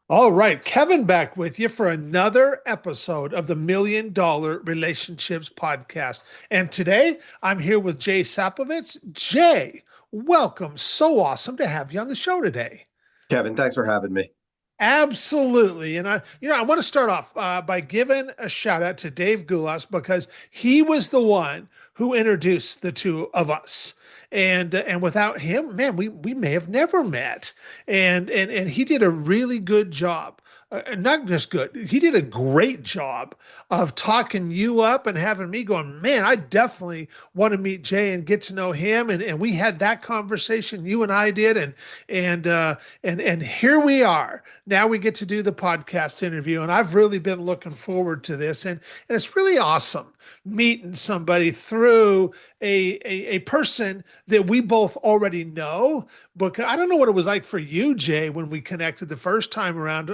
All right, Kevin back with you for another episode of the $1 Million Relationships Podcast. And today I'm here with Jay Sapovits. Jay, welcome. So awesome to have you on the show today. Kevin, thanks for having me. Absolutely. And I want to start off by giving a shout out to Dave Gulas because he was the one who introduced the two of us. And without him, man, we may have never met. And he did a really good job. Not just good, he did a great job of talking you up and having me going, man, I definitely want to meet Jay and get to know him. And we had that conversation, you and I did, and here we are. Now we get to do the podcast interview, and I've really been looking forward to this, and it's really awesome meeting somebody through a person that we both already know. Because I don't know what it was like for you, Jay, when we connected the first time around,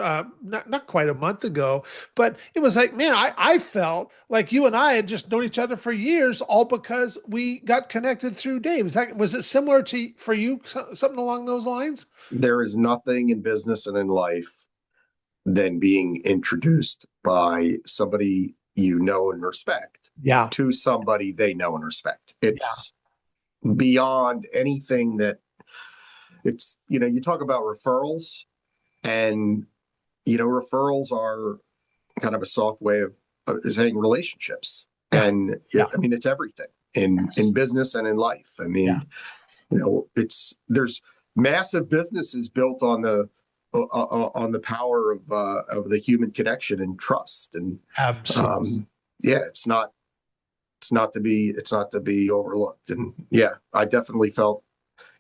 not quite a month ago, but it was like, man, I felt like you and I had just known each other for years, all because we got connected through Dave. Was it similar to for you, something along those lines? There is nothing in business and in life than being introduced by somebody you know and respect Yeah. to somebody they know and respect. Yeah. It's beyond anything that you talk about referrals, and, referrals are kind of a soft way of saying relationships. Yeah. And Yeah. I mean, it's everything in Yes. business and in life. I Yeah. mean, there's massive businesses built on the power of the human connection and trust. And Absolutely. um, yeah, it's not to be overlooked. And yeah, I definitely felt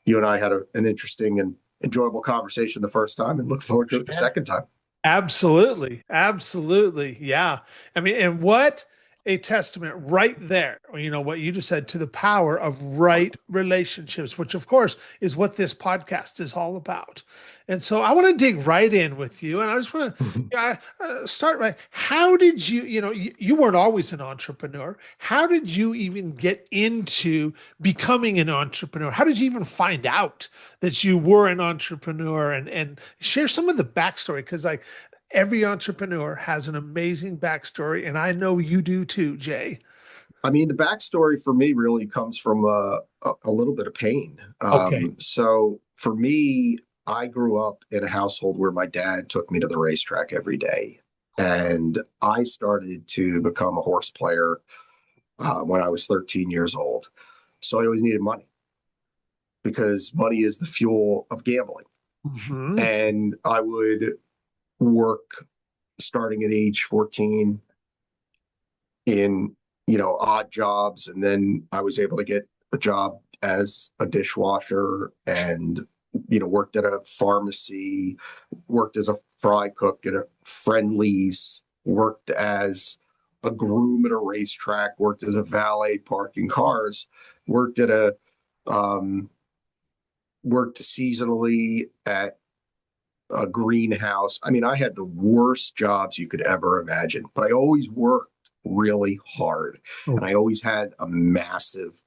you and I had an interesting and enjoyable conversation the first time, and look forward to it the Yeah. second time. Absolutely. Absolutely. Yeah. I mean, and what a testament right there, what you just said, to the power of right relationships, which of course is what this podcast is all about. And so I want to dig right in with you. And I just want to start right. How did you weren't always an entrepreneur. How did you even get into becoming an entrepreneur? How did you even find out that you were an entrepreneur, and share some of the backstory? Because like every entrepreneur has an amazing backstory, and I know you do too, Jay. I mean, the backstory for me really comes from a little bit of pain. Okay. So for me, I grew up in a household where my dad took me to the racetrack every day. And I started to become a horse player when I was 13 years old. So I always needed money because money is the fuel of gambling. Hmm. And I would work starting at age 14 in odd jobs, and then I was able to get a job as a dishwasher, and worked at a pharmacy, worked as a fry cook at a Friendlies, worked as a groom at a racetrack, worked as a valet parking cars, worked at a um, worked seasonally at a greenhouse. I mean, I had the worst jobs you could ever imagine, but I always worked really hard, and I always had a massive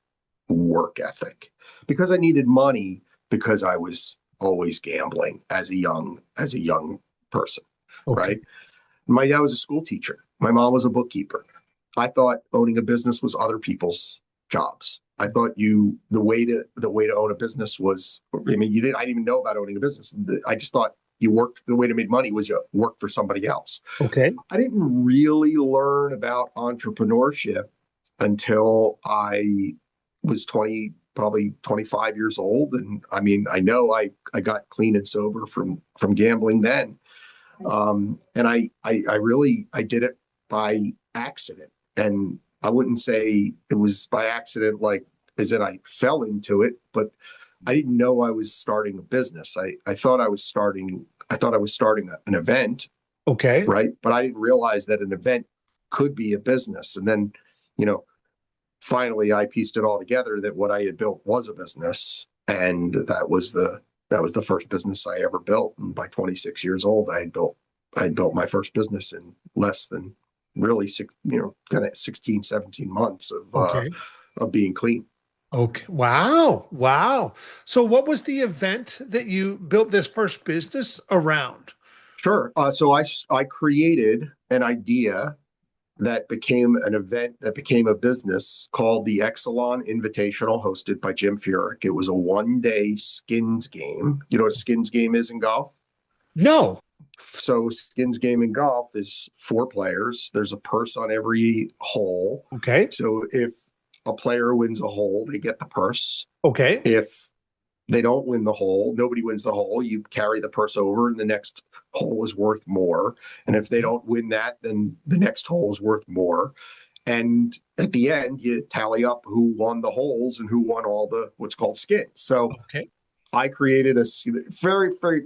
work ethic because I needed money, because I was always gambling as a young person, Okay. right? My dad was a school teacher. My mom was a bookkeeper. I thought owning a business was other people's jobs. I thought the way to own a business was, I mean, I didn't even know about owning a business. I just thought the way to make money was you work for somebody else. Okay. I didn't really learn about entrepreneurship until I was 20, probably 25 years old. And I mean, I know I got clean and sober from gambling then. And I did it by accident. And I wouldn't say it was by accident, like as in I fell into it, but I didn't know I was starting a business. I thought I was starting an event, Okay. right? But I didn't realize that an event could be a business. And then, you know, finally I pieced it all together that what I had built was a business. And that was the first business I ever built. And by 26 years old, I built my first business in less than really kind of 16, 17 months Okay. of being clean. Okay. Wow. Wow. So what was the event that you built this first business around? Sure. So I created an idea that became an event that became a business called the Exelon Invitational, hosted by Jim Furyk. It was a 1 day skins game. You know what a skins game is in golf? No. So skins game in golf is 4 players. There's a purse on every hole. Okay. So if a player wins a hole, they get the purse. Okay. If they don't win the hole, nobody wins the hole, you carry the purse over and the next hole is worth more. And if they don't win that, then the next hole is worth more. And at the end, you tally up who won the holes and who won all the what's called skins. So Okay. I created a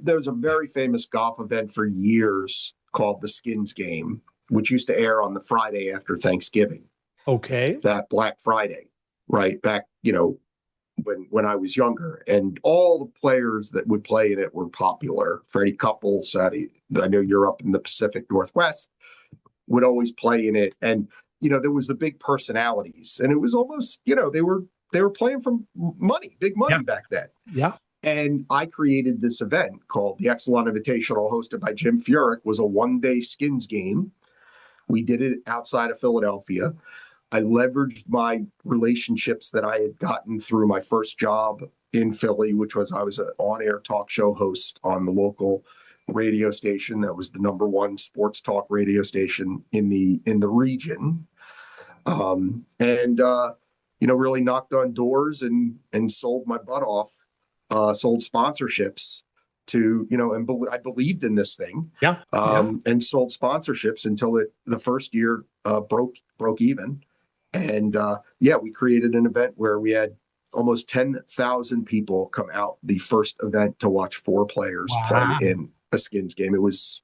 there was a very famous golf event for years called the Skins Game, which used to air on the Friday after Thanksgiving, Okay. that Black Friday, right back, when I was younger, and all the players that would play in it were popular. Freddie Couples, I know you're up in the Pacific Northwest, would always play in it, and there was the big personalities, and it was almost they were playing for money, big Yeah. money back then. Yeah. And I created this event called the Exelon Invitational, hosted by Jim Furyk. Was a 1 day skins game. We did it outside of Philadelphia. I leveraged my relationships that I had gotten through my first job in Philly, which was I was an on-air talk show host on the local radio station that was the #1 sports talk radio station in the region, and really knocked on doors and sold my butt off, sold sponsorships to and I believed in this thing, Yeah. Yeah. and sold sponsorships until the first year broke even. And we created an event where we had almost 10,000 people come out the first event to watch 4 players play Wow. in a skins game. It was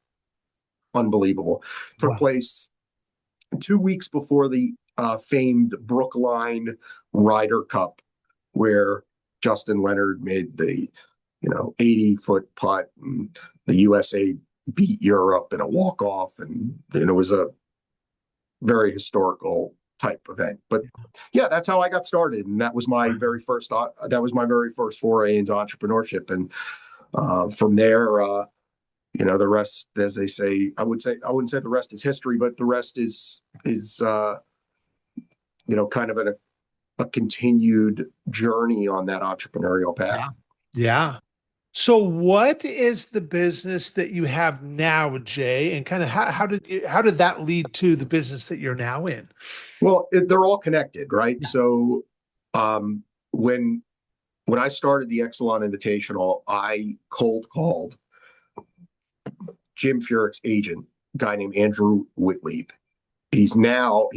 unbelievable. Took Wow. place 2 weeks before the famed Brookline Ryder Cup, where Justin Leonard made the 80-foot putt, and the USA beat Europe in a walk-off, and it was a very historical type event. But yeah, that's how I got started, and that was my very first foray into entrepreneurship. And from there, the rest, as they say, I wouldn't say the rest is history, but the rest is kind of a continued journey on that entrepreneurial path. Yeah. Yeah. So what is the business that you have now, Jay? And kind of how did that lead to the business that you're now in? Well, they're all connected, right? Yeah. So when I started the Exelon Invitational, I cold called Jim Furyk's agent, a guy named Andrew Whitlieb. He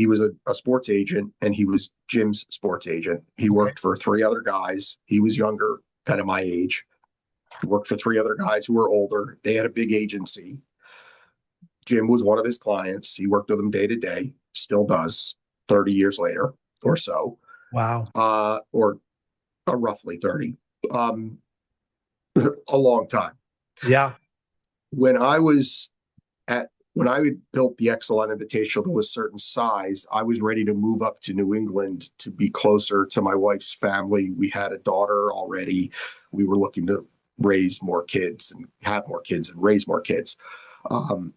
was a sports agent, and he was Jim's sports agent. He worked for 3 other guys. He was younger, kind of my age. He worked for 3 other guys who were older. They had a big agency. Jim was one of his clients. He worked with them day to day, still does, 30 years later or so. Wow. Or roughly 30. A long time. Yeah. When I built the Exelon Invitational to a certain size, I was ready to move up to New England to be closer to my wife's family. We had a daughter already. We were looking to raise more kids and have more kids and raise more kids, and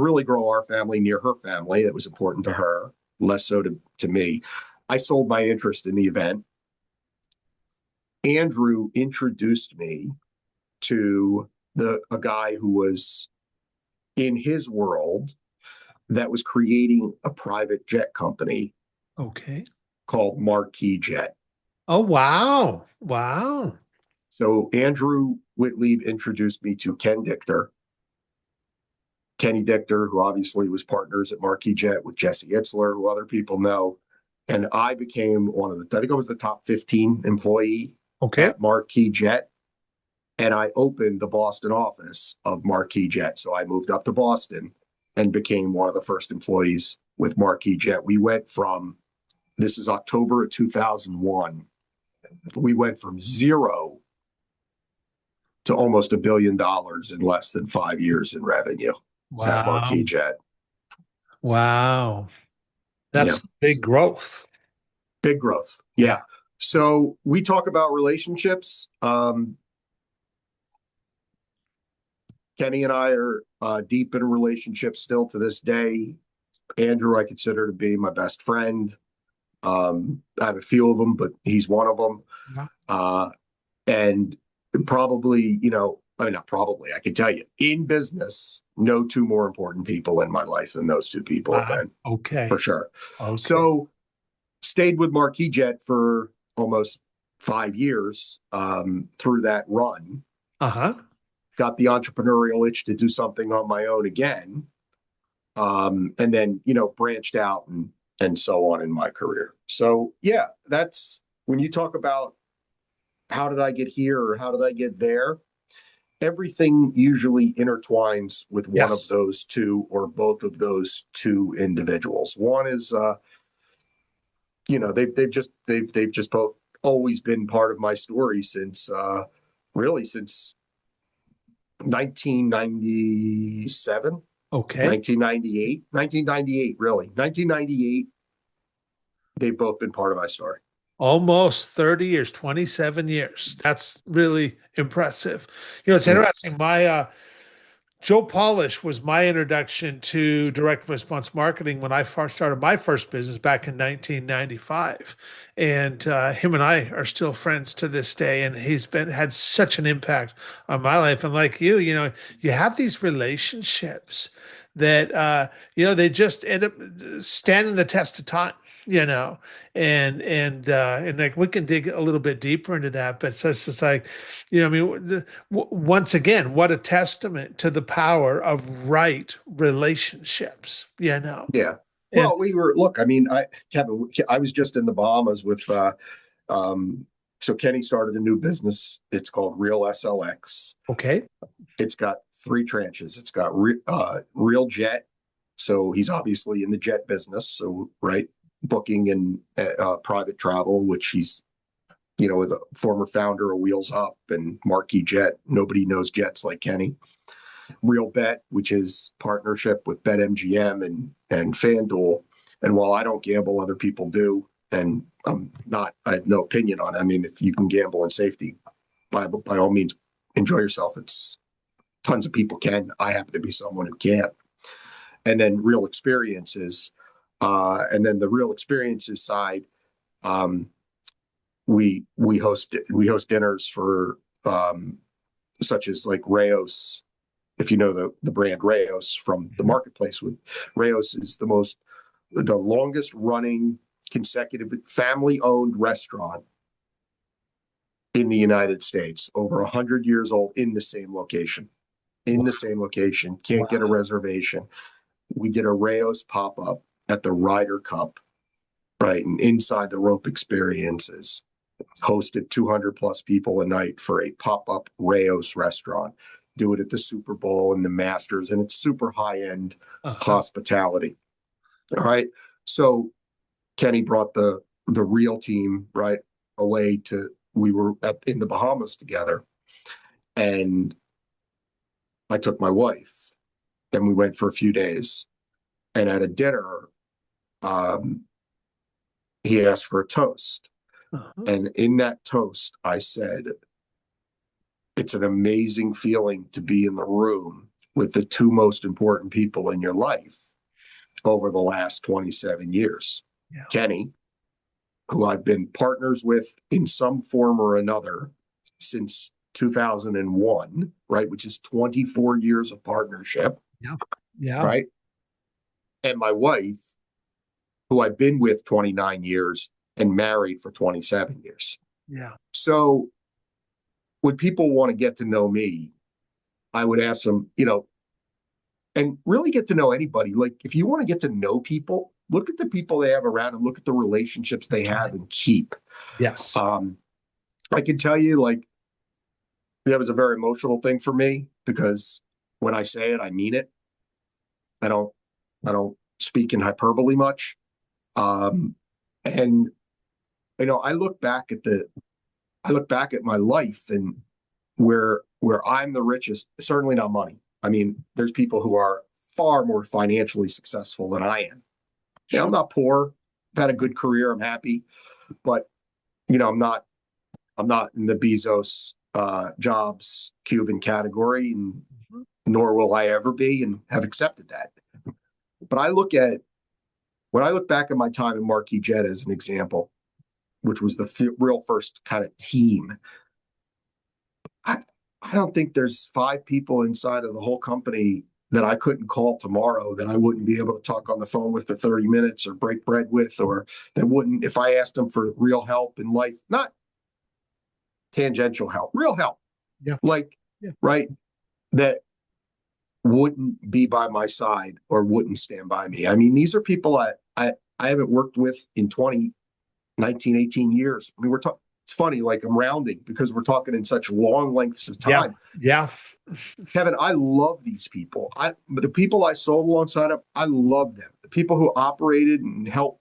really grow our family near her family. That was important to her, less so to me. I sold my interest in the event. Andrew introduced me to a guy who was in his world that was creating a private jet company Okay. called Marquis Jet. Oh, wow. Wow. So Andrew Whitlieb introduced me to Kenny Dichter, who obviously was partners at Marquis Jet with Jesse Itzler, who other people know. And I became I think I was the top 15 employee at Marquis Jet. And I opened the Boston office of Marquis Jet. So I moved up to Boston and became one of the first employees with Marquis Jet. We went from, this is October of 2001, we went from 0 to almost $1 billion in less than 5 years in revenue at Wow. Marquis Jet. Wow. That's big growth. Big growth. Yeah. So we talk about relationships. Kenny and I are deep in a relationship still to this day. Andrew, I consider to be my best friend. I have a few of them, but he's one of them. Yeah. And probably, I mean, not probably, I can tell you in business, no two more important people in my life than those two people have Wow. been, for Okay. sure. Okay. So stayed with Marquis Jet for almost 5 years through that run. Uh-huh. Got the entrepreneurial itch to do something on my own again. And then, branched out and so on in my career. So yeah, that's when you talk about how did I get here or how did I get there? Everything usually intertwines with one of Yes. those two or both of those two individuals. One is, they've just both always been part of my story since really since 1997, Okay. 1998, 1998, really 1998. They've both been part of my story. Almost 30 years, 27 years. That's really impressive. It's Yeah. interesting. My Joe Polish was my introduction to direct response marketing when I first started my first business back in 1995. And him and I are still friends to this day. And he's had such an impact on my life. And like you have these relationships that they just end up standing the test of time. And like we can dig a little bit deeper into that, but so it's just like, I mean, once again, what a testament to the power of right relationships, Yeah. And Well, look, I mean, Kevin, I was just in the Bahamas with, so Kenny started a new business. It's called Real SLX. okay. It's got three tranches. It's got Real Jet. So he's obviously in the jet business. So, right, booking and private travel, which he's, with a former founder of Wheels Up and Marquis Jet. Nobody knows jets like Kenny. Real Bet, which is partnership with BetMGM and FanDuel. And while I don't gamble, other people do. And I have no opinion on it. I mean, if you can gamble in safety, by all means, enjoy yourself. It's tons of people can. I happen to be someone who can't. And then Real Experiences. And then the Real Experiences side, we host dinners for such as like Rayos, if you know the brand Rayos from the marketplace. With Rayos is the longest running consecutive family owned restaurant in the United States, over 100 years old, in the same location. Can't get a reservation. We did a Rayos pop-up at the Ryder Cup, right? And inside the rope experiences, hosted 200 plus people a night for a pop-up Rayos restaurant. Do it at the Super Bowl and the Masters, and it's super high-end hospitality. All right. So Kenny brought the real team, right, away we were in the Bahamas together, and I took my wife and we went for a few days. And at a dinner, he asked for a toast. And in that toast, I said, it's an amazing feeling to be in the room with the two most important people in your life over the last 27 years. Yeah. Kenny, who I've been partners with in some form or another since 2001, right, which is 24 years of partnership. Yeah. Yeah. Right. And my wife, who I've been with 29 years and married for 27 years. Yeah. So when people want to get to know me, I would ask them, and really get to know anybody. Like, if you want to get to know people, look at the people they have around and look at the relationships they have and keep. Yes. I can tell you, like, that was a very emotional thing for me, because when I say it, I mean it. I don't speak in hyperbole much. And I look back at my life and where I'm the richest, certainly not money. I mean, there's people who are far more financially successful than I am. Sure. I'm not poor. I've had a good career. I'm happy, but I'm not in the Bezos, Jobs, Cuban category. And nor will I ever be, and have accepted that. But when I look back at my time in Marquis Jet as an example, which was the real first kind of team, I, I don't think there's 5 people inside of the whole company that I couldn't call tomorrow that I wouldn't be able to talk on the phone with for 30 minutes or break bread with, or that wouldn't, if I asked them for real help in life, not tangential help, real help, Yeah. like, Yeah. right, that wouldn't be by my side or wouldn't stand by me. I mean, these are people I haven't worked with in 20, 19, 18 years. I mean, we're talking, it's funny, like I'm rounding because we're talking in such long lengths of Yeah. time. Yeah. Kevin, I love these people. The people I sold alongside of, I love them. The people who operated and helped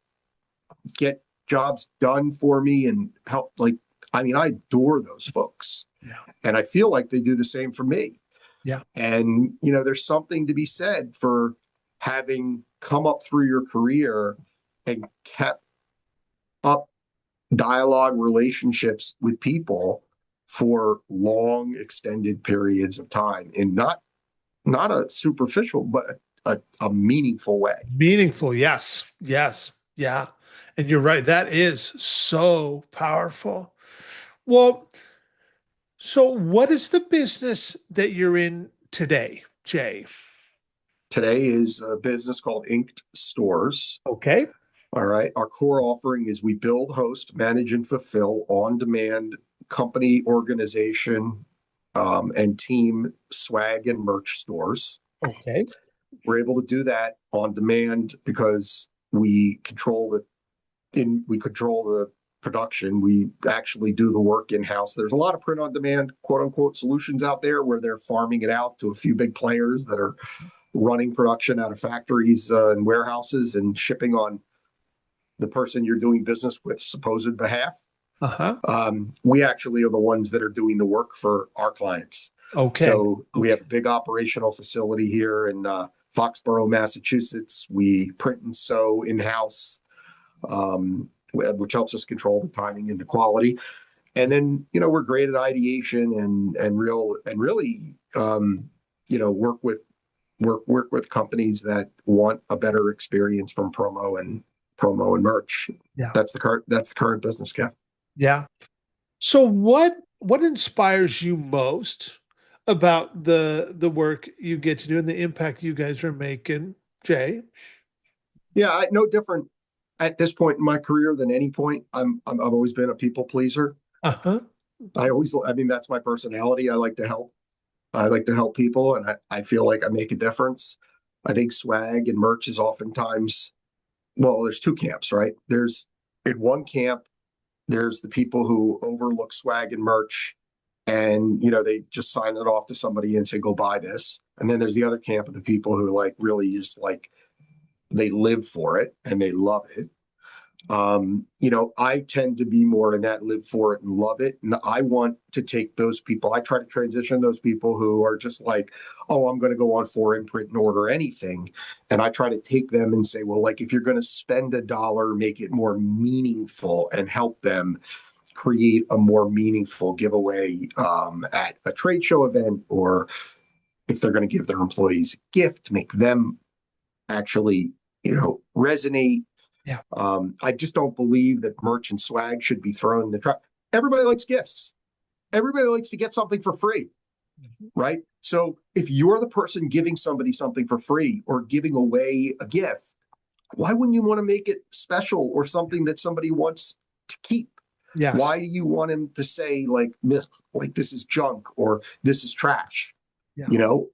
get jobs done for me and help, like, I mean, I adore those folks. Yeah. And I feel like they do the same for me. Yeah. And, there's something to be said for having come up through your career and kept up dialogue relationships with people for long extended periods of time, and not a superficial, but a meaningful way. Meaningful. Yes. Yes. Yeah. And you're right. That is so powerful. Well, so what is the business that you're in today, Jay? Today is a business called Inked Stores. Okay. All right. Our core offering is we build, host, manage, and fulfill on demand company, organization, and team swag and merch stores. Okay. We're able to do that on demand because we control the production. We actually do the work in house. There's a lot of print on demand, quote unquote, solutions out there where they're farming it out to a few big players that are running production out of factories and warehouses and shipping on the person you're doing business with supposed behalf. Uh-huh. We actually are the ones that are doing the work for our clients. Okay. So we have a big operational facility here in Foxborough, Massachusetts. We print and sew in-house, which helps us control the timing and the quality. And then, we're great at ideation and really, work with companies that want a better experience from promo and merch. Yeah. That's the current business, Kev. Yeah. So what inspires you most about the work you get to do and the impact you guys are making, Jay? Yeah, no different at this point in my career than any point. I've always been a people pleaser. Uh-huh. I mean, that's my personality. I like to help. I like to help people, and I feel like I make a difference. I think swag and merch is oftentimes, well, there's 2 camps, right? There's in one camp, there's the people who overlook swag and merch and, they just sign it off to somebody and say, go buy this. And then there's the other camp of the people who like really just like, they live for it and they love it. I tend to be more in that live for it and love it. And I want to take those people, I try to transition those people who are just like, oh, I'm going to go on foreign print and order anything. And I try to take them and say, well, like if you're going to spend $1, make it more meaningful and help them create a more meaningful giveaway at a trade show event, or if they're going to give their employees a gift, make them actually, resonate. Yeah. I just don't believe that merch and swag should be thrown in the trash. Everybody likes gifts. Everybody likes to get something for free, right? So if you're the person giving somebody something for free or giving away a gift, why wouldn't you want to make it special or something that somebody wants to keep? Yes. Why do you want him to say like this is junk or this is trash? Yeah.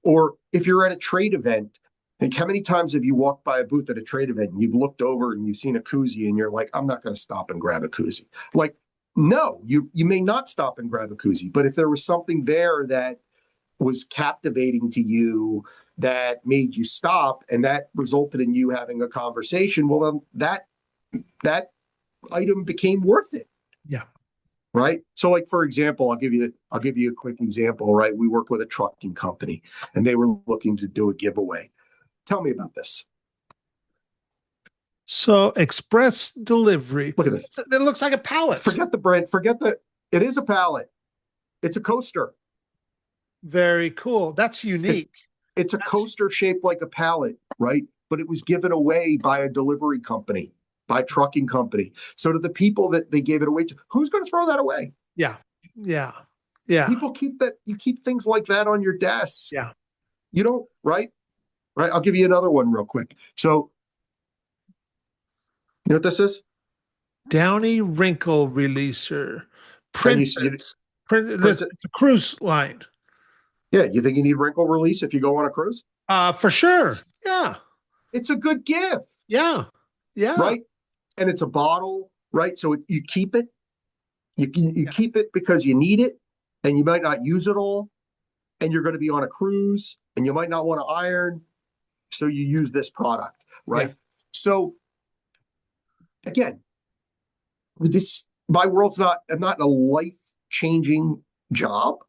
Or if you're at a trade event, like how many times have you walked by a booth at a trade event and you've looked over and you've seen a koozie and you're like, I'm not going to stop and grab a koozie. Like, no, you may not stop and grab a koozie, but if there was something there that was captivating to you that made you stop and that resulted in you having a conversation, well, then that item became worth it. Yeah. Right. So like, for example, I'll give you a quick example, right? We work with a trucking company and they were looking to do a giveaway. Tell me about this. So express delivery. Look at this. It looks like a pallet. Forget the brand. It is a pallet. It's a coaster. Very cool. That's unique. It's a coaster shaped like a pallet, right? But it was given away by a delivery company, by a trucking company. So to the people that they gave it away to, who's going to throw that away? Yeah. Yeah. Yeah. People keep that. You keep things like that on your desk. Yeah. You don't, right? Right. I'll give you another one real quick. So you know what this is? Downy wrinkle releaser. And you Princess. That's Prince, a cruise line. yeah, you think you need wrinkle release if you go on a cruise? For sure. Yeah. It's a good gift, Yeah. Yeah. right? And it's a bottle, right? So you keep it. You Yeah. keep it because you need it, and you might not use it all, and you're going to be on a cruise, and you might not want to iron, so you use this product, Yeah. right? So again, this my world's not. I'm not in a life changing job,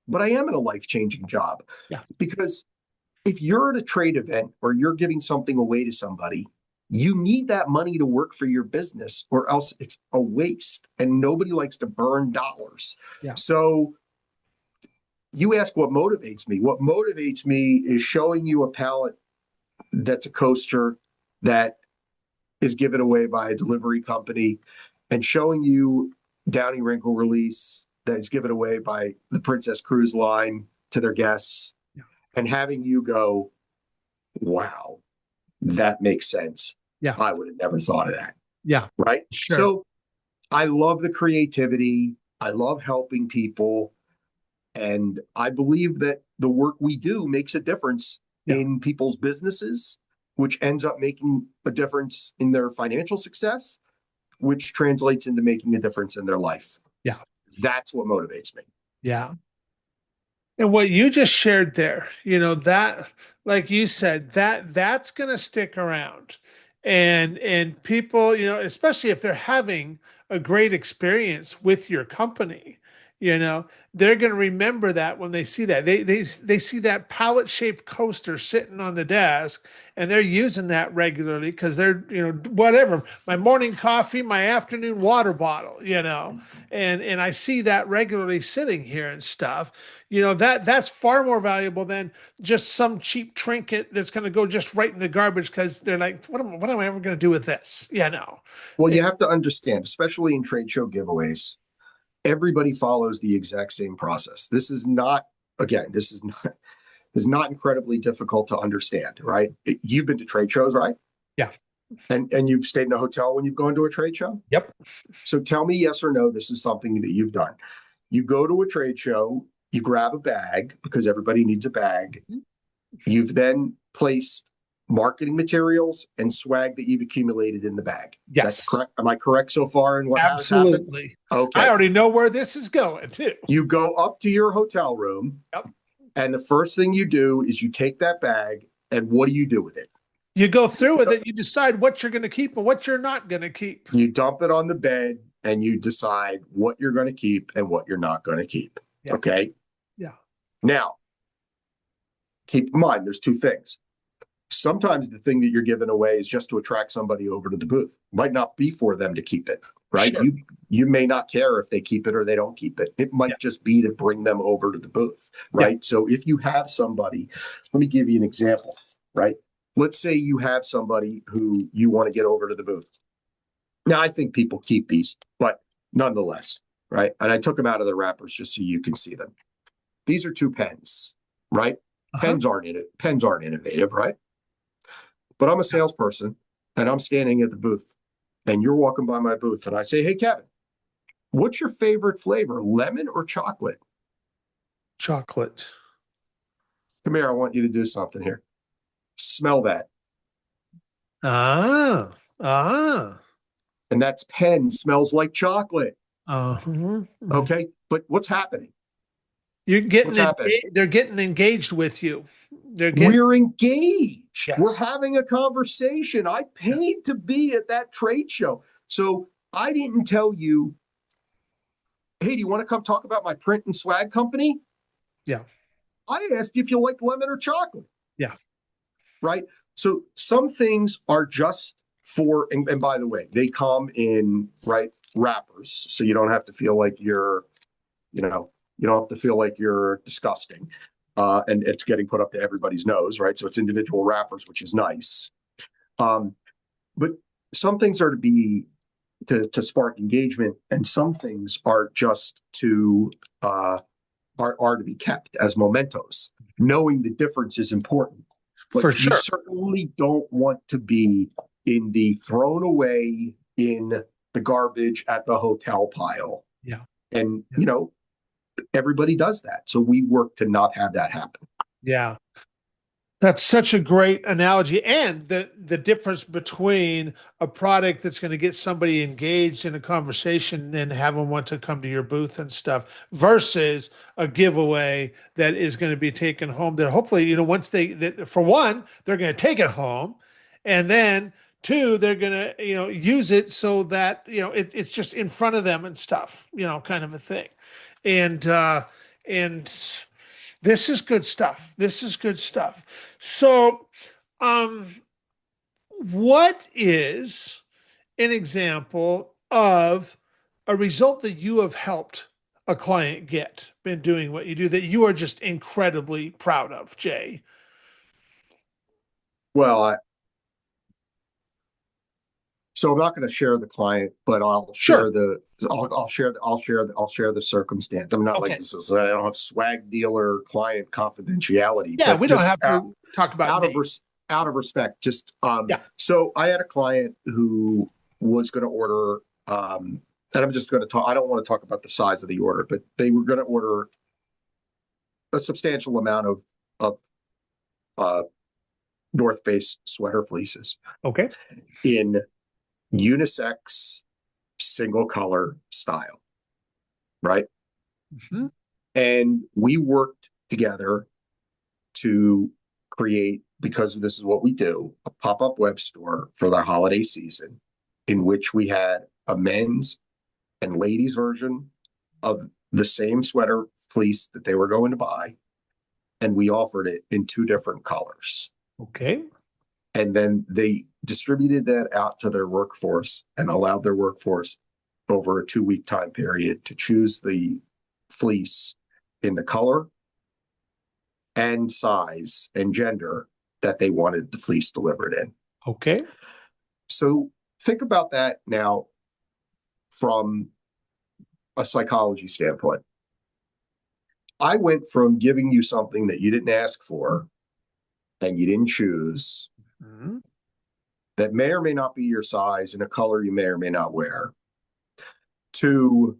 but I am in a life changing job Yeah. because if you're at a trade event or you're giving something away to somebody, you need that money to work for your business or else it's a waste and nobody likes to burn dollars. Yeah. So you ask what motivates me. What motivates me is showing you a pallet that's a coaster that is given away by a delivery company and showing you Downy Wrinkle Release that is given away by the Princess Cruise Line to their guests and having you go, wow, that makes sense. Yeah. I would have never thought of that. Yeah. Right. Sure. So I love the creativity. I love helping people. And I believe that the work we do makes a difference in people's businesses, which ends up making a difference in their financial success, which translates into making a difference in their life. Yeah. That's what motivates me. Yeah. And what you just shared there, that, like you said, that's going to stick around. And people, especially if they're having a great experience with your company, they're going to remember that when they see that. They see that pallet shaped coaster sitting on the desk and they're using that regularly because they're, whatever, my morning coffee, my afternoon water bottle, and I see that regularly sitting here and stuff. That's far more valuable than just some cheap trinket that's going to go just right in the garbage because they're like, what am I ever going to do with this? Well, you have to understand, especially in trade show giveaways, everybody follows the exact same process. This is not, again, this is not incredibly difficult to understand, right? You've been to trade shows, right? Yeah. And you've stayed in a hotel when you've gone to a trade show? Yep. So tell me yes or no, this is something that you've done. You go to a trade show, you grab a bag because everybody needs a bag. You've then placed marketing materials and swag that you've accumulated in the bag. Yes. That's correct. Am I correct so far in what Absolutely. has happened? Okay. I already know where this is going too. You go up to your hotel room. Yep. And the first thing you do is you take that bag and what do you do with it? You go through with it. You decide what you're going to keep and what you're not going to keep. You dump it on the bed and you decide what you're going to keep and what you're not going to keep. Yeah. Okay. Yeah. Now, keep in mind, there's two things. Sometimes the thing that you're giving away is just to attract somebody over to the booth. Might not be for them to keep it, right? Sure. You may not care if they keep it or they don't keep it. It might just be to bring them over to the booth, right? Yeah. So if you have somebody, let me give you an example, right? Let's say you have somebody who you want to get over to the booth. Now, I think people keep these, but nonetheless, right? And I took them out of the wrappers just so you can see them. These are 2 pens, right? Pens aren't innovative, right? But I'm a salesperson and I'm standing at the booth and you're walking by my booth and I say, hey, Kevin, what's your favorite flavor, lemon or chocolate? Chocolate. Come here. I want you to do something here. Smell that. Ah. And that's pen smells like chocolate. Uh-huh. Okay. But what's happening? You're getting they're getting engaged with you. We're engaged. Yes. We're having a conversation. I paid to be at that trade show. So I didn't tell you, hey, do you want to come talk about my print and swag company? Yeah. I asked you if you like lemon or chocolate. Yeah. Right. So some things are just for, and by the way, they come in wrappers. So you don't have to feel like you're, you don't have to feel like you're disgusting. and it's getting put up to everybody's nose, right? So it's individual wrappers, which is nice. But some things are to spark engagement, and some things are just are to be kept as mementos. Knowing the difference is important, but For you sure. certainly don't want to be in the thrown away in the garbage at the hotel pile. Yeah. And, everybody does that. So we work to not have that happen. Yeah. That's such a great analogy. And the difference between a product that's going to get somebody engaged in a conversation and have them want to come to your booth and stuff versus a giveaway that is going to be taken home, that hopefully, once for one, they're going to take it home. And then two, they're going to, use it so that, it's just in front of them and stuff, kind of a thing. And this is good stuff. This is good stuff. So, what is an example of a result that you have helped a client get, been doing what you do, that you are just incredibly proud of, Jay? Well, so I'm not going to share the client, but I'll Sure. share the circumstance. I'm not Okay. like this is, I don't have swag dealer client confidentiality. Yeah, but we don't just have to talk about out of names. out of respect. Just Yeah. So I had a client who was going to order, and I'm just going to talk. I don't want to talk about the size of the order, but they were going to order a substantial amount of uh, North Face sweater fleeces Okay. in unisex single color style, right? Mm-hmm. And we worked together to create, because this is what we do, a pop-up web store for the holiday season in which we had a men's and ladies version of the same sweater fleece that they were going to buy, and we offered it in two different colors. Okay. And then they distributed that out to their workforce and allowed their workforce over a 2-week time period to choose the fleece in the color and size and gender that they wanted the fleece delivered in. Okay. So think about that now from a psychology standpoint. I went from giving you something that you didn't ask for and you didn't choose, Mm-hmm. that may or may not be your size in a color you may or may not wear, to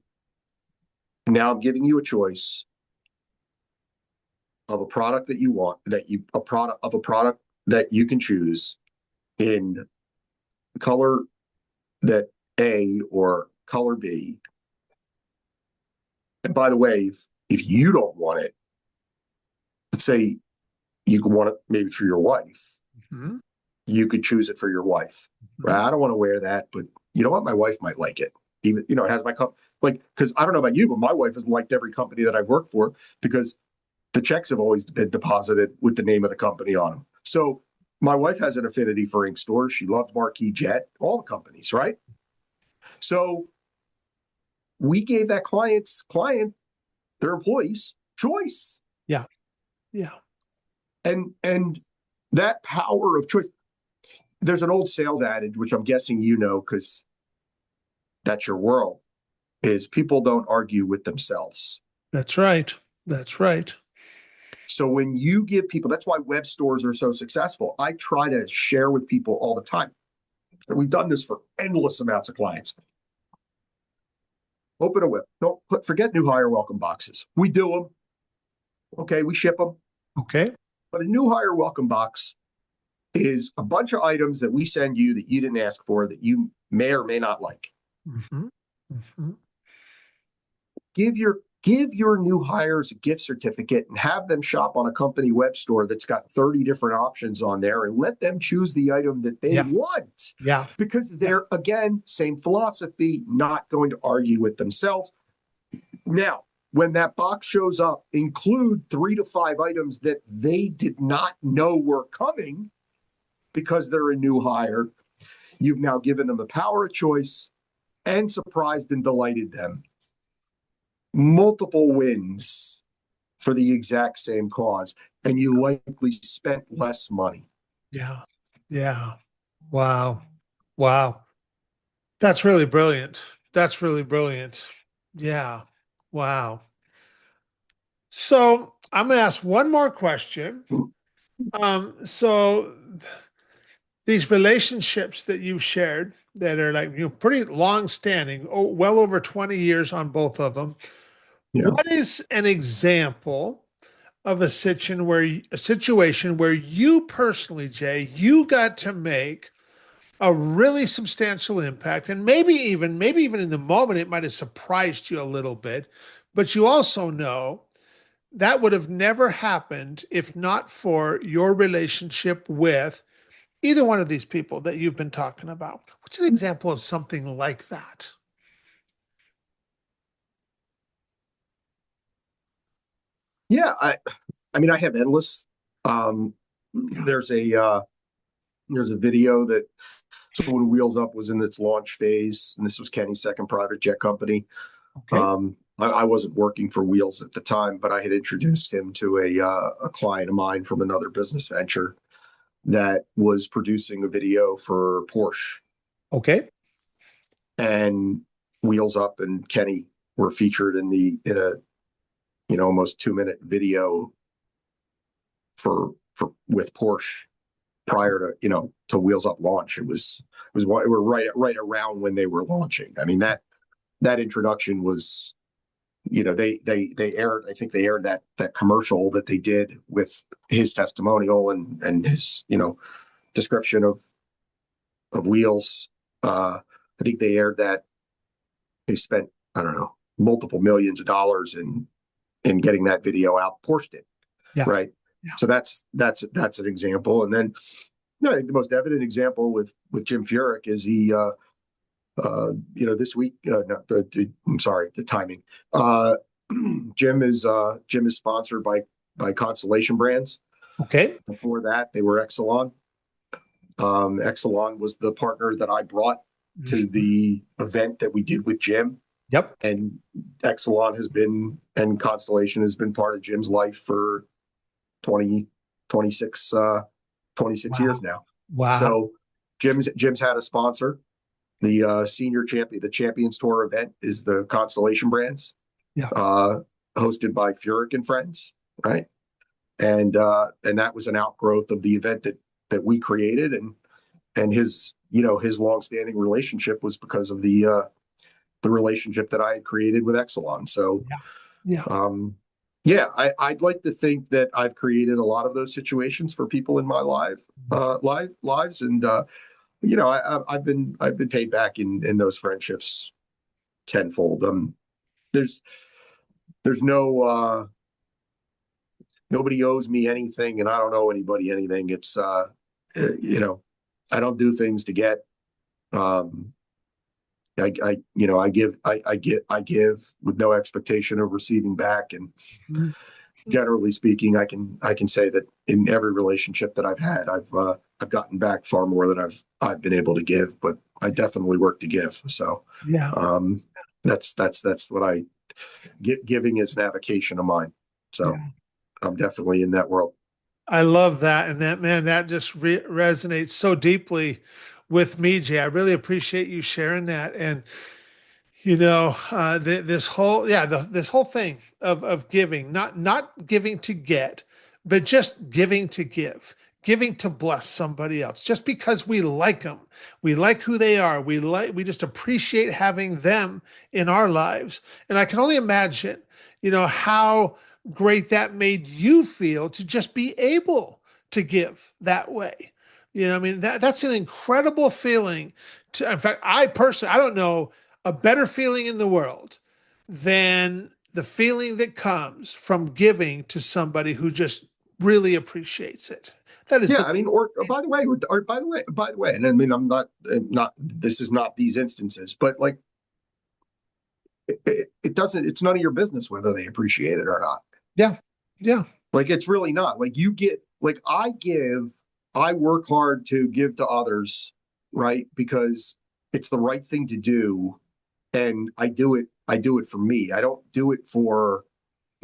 now I'm giving you a choice of a product that you want, a product that you can choose in color that A or color B. And by the way, if you don't want it, let's say you could want it maybe for your wife, Mm-hmm. you could choose it for your wife. Mm-hmm. Right? I don't want to wear that, but you know what? My wife might like it. Even, it has my because I don't know about you, but my wife has liked every company that I've worked for because the checks have always been deposited with the name of the company on them. So my wife has an affinity for ink stores. She loved Marquis Jet, all the companies, right? So we gave that client, their employees, choice. Yeah. Yeah. And that power of choice. There's an old sales adage, which I'm guessing because that's your world, is people don't argue with themselves. That's right. That's right. So when you give people, that's why web stores are so successful. I try to share with people all the time. And we've done this for endless amounts of clients. Open a web. Forget new hire welcome boxes. We do them. Okay, we ship them. Okay. But a new hire welcome box is a bunch of items that we send you that you didn't ask for that you may or may not like. Mm-hmm. Mm-hmm. Give your new hires a gift certificate and have them shop on a company web store that's got 30 different options on there and let them choose the item that they want. Yeah. Because they're, again, same philosophy, not going to argue with themselves. Now, when that box shows up, include 3 to 5 items that they did not know were coming because they're a new hire. You've now given them the power of choice and surprised and delighted them. Multiple wins for the exact same cause, and you likely spent less money. Yeah. Yeah. Wow. Wow. That's really brilliant. That's really brilliant. Yeah. Wow. So I'm going to ask one more question. So these relationships that you've shared that are like, pretty long standing, well over 20 years on both of them. Yeah. What is an example of a situation where you personally, Jay, you got to make a really substantial impact, and maybe even in the moment it might have surprised you a little bit, but you also know that would have never happened if not for your relationship with either one of these people that you've been talking about. What's an example of something like that? Yeah, I mean, I have endless. Um, Yeah. there's a there's a video that, so when Wheels Up was in its launch phase, and this was Kenny's second private jet company. Okay. I wasn't working for Wheels at the time, but I had introduced him to a client of mine from another business venture that was producing a video for Porsche, Okay. and Wheels Up and Kenny were featured in a almost 2 minute video for with Porsche prior to to Wheels Up launch. It was we're right around when they were launching. I mean, that introduction was, they aired, I think they aired that commercial that they did with his testimonial and his description of Wheels. I think they aired that. They spent, I don't know, multiple millions of dollars in getting that video out. Porsche did, Yeah. right? Yeah. So that's an example. And then, I think the most evident example with Jim Furyk is he, this week. No, I'm sorry, the timing. Uh, Jim is sponsored by Constellation Brands. Okay. Before that, they were Exelon. Exelon was the partner that I brought to the event that we did with Jim. Yep. And Exelon and Constellation has been part of Jim's life for 20, 26 Wow. years now. Wow. So Jim's had a sponsor. The senior champion, the Champions Tour event is the Constellation Brands, Yeah. hosted by Furyk and Friends, right? And that was an outgrowth of the event that we created, and his his longstanding relationship was because of the relationship that I had created with Exelon. So, Yeah. I'd like to think that I've created a lot of those situations for people in my lives, and I've been paid back in those friendships tenfold. There's no nobody owes me anything, and I don't owe anybody anything. It's I don't do things to get. Um, I give with no expectation of receiving back, and Mhm. generally speaking, I can say that in every relationship that I've had, I've gotten back far more than I've been able to give, but I definitely work to give. So, Yeah. that's what giving is an avocation of mine. So Yeah. I'm definitely in that world. I love that. And that, man, that just resonates so deeply with me, Jay. I really appreciate you sharing that. And, this whole, this whole thing of giving, not giving to get, but just giving to giving to bless somebody else, just because we like them, we like who they are, we just appreciate having them in our lives. And I can only imagine, how great that made you feel to just be able to give that way. I mean, that's an incredible feeling. In fact, I personally, I don't know a better feeling in the world than the feeling that comes from giving to somebody who just really appreciates it. That is Yeah, the I mean, or by the way, and I mean, I'm not. This is not these instances, but like, it doesn't. It's none of your business whether they appreciate it or not. yeah, yeah, Like, it's really not. Like, you get, like, I work hard to give to others, right? Because it's the right thing to do, and I do it for me. I don't do it for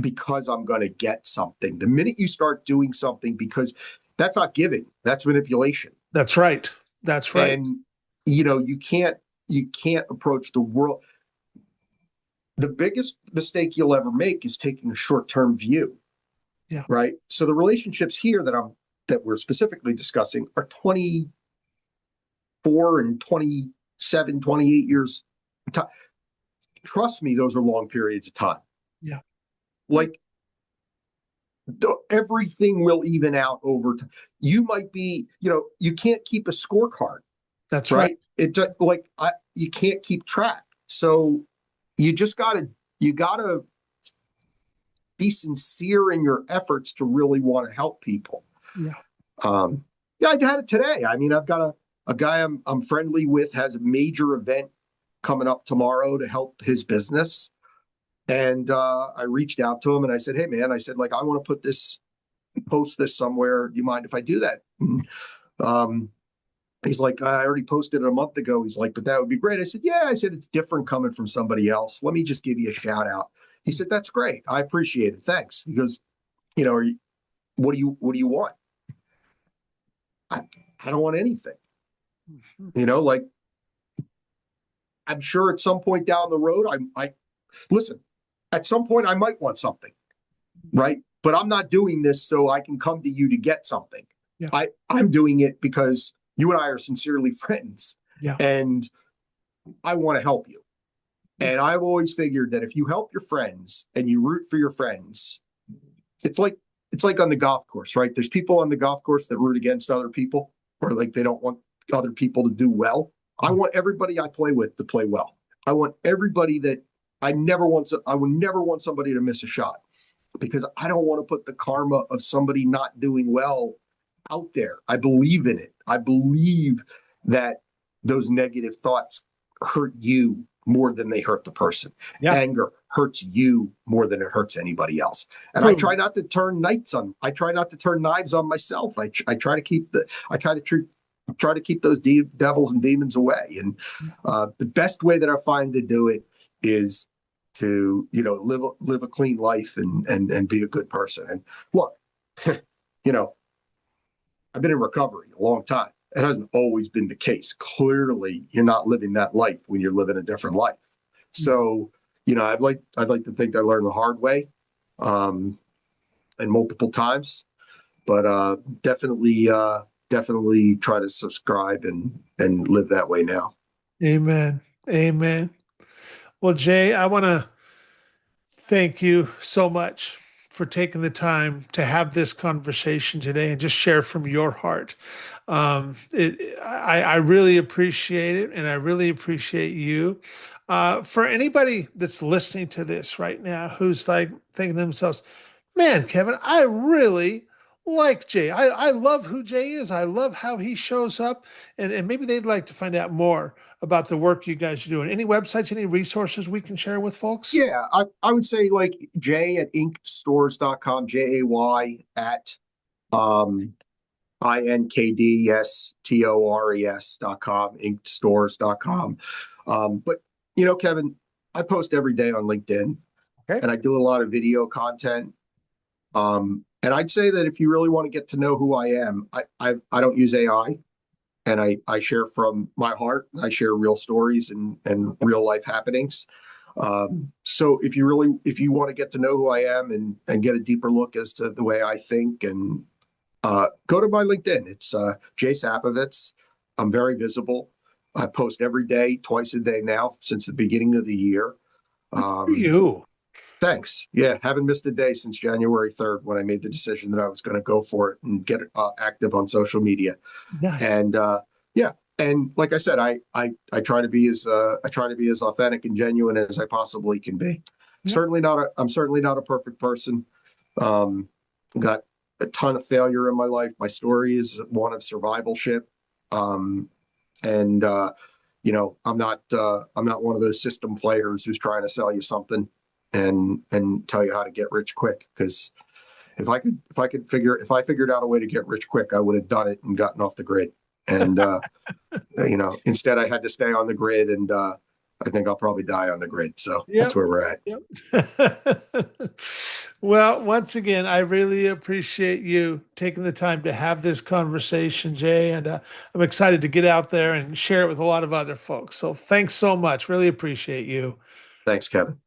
because I'm going to get something. The minute you start doing something because that's not giving, that's manipulation. That's right. That's right. And you can't approach the world. The biggest mistake you'll ever make is taking a short-term view. Yeah. Right. So the relationships here that we're specifically discussing are 24 and 27, 28 years. Trust me, those are long periods of time. Yeah. Like everything will even out over time. You might be, you can't keep a scorecard. That's right. right. You can't keep track. So you gotta be sincere in your efforts to really want to help people. Yeah. Yeah, I had it today. I mean, I've got a guy I'm friendly with has a major event coming up tomorrow to help his business. And I reached out to him and I said, hey, man, I said, like, I want to post this somewhere. Do you mind if I do that? He's like, I already posted it a month ago. He's like, but that would be great. I said, yeah. I said, it's different coming from somebody else. Let me just give you a shout out. He said, that's great. I appreciate it. Thanks. He goes, what do you want? I don't want anything. Like, I'm sure at some point down the road, I listen, at some point I might want something, right? But I'm not doing this so I can come to you to get something. Yeah. I'm doing it because you and I are sincerely friends. Yeah. And I want to help you. And I've always figured that if you help your friends and you root for your friends, it's like on the golf course, right? There's people on the golf course that root against other people, or like they don't want other people to do well. I want everybody I play with to play well. I want everybody that I would never want somebody to miss a shot, because I don't want to put the karma of somebody not doing well out there. I believe in it. I believe that those negative thoughts hurt you more than they hurt the person. Yeah. Anger hurts you more than it hurts anybody else. And I try not to turn knives on myself. I try to keep those devils and demons away. And the best way that I find to do it is to, live a clean life and be a good person. And look, I've been in recovery a long time. It hasn't always been the case. Clearly, you're not living that life when you're living a different life. So, I'd like to think I learned the hard way, and multiple times, but definitely try to subscribe and live that way now. Amen. Amen. Well, Jay, I want to thank you so much for taking the time to have this conversation today and just share from your heart. I really appreciate it, and I really appreciate you. For anybody that's listening to this right now who's like thinking to themselves, man, Kevin, I really like Jay. I love who Jay is. I love how he shows up, and maybe they'd like to find out more about the work you guys are doing. Any websites, any resources we can share with folks? Yeah, I would say like Jay at inkedstores.com, JAY at INKDSTORES.com, inkedstores.com. But Kevin, I post every day on LinkedIn, and I do a lot of video content. And I'd say that if you really want to get to know who I am, I don't use AI, and I share from my heart. I share real stories and real life happenings. So if you want to get to know who I am and get a deeper look as to the way I think, and go to my LinkedIn. It's Jay Sapovits. I'm very visible. I post every day, twice a day now since the beginning of the year. Good for you. Thanks. Yeah, haven't missed a day since January 3rd when I made the decision that I was going to go for it and get active on social media. Nice. And yeah, and like I said, I try to be as authentic and genuine as I possibly can be. Yeah. I'm certainly not a perfect person. Got a ton of failure in my life. My story is one of survivalship. I'm not one of those system players who's trying to sell you something and tell you how to get rich quick. Because if I figured out a way to get rich quick, I would have done it and gotten off the grid. And instead I had to stay on the grid and I think I'll probably die on the grid. So that's Yep. where we're at. Yep. Well, once again, I really appreciate you taking the time to have this conversation, Jay, and I'm excited to get out there and share it with a lot of other folks. So thanks so much. Really appreciate you. Thanks, Kevin.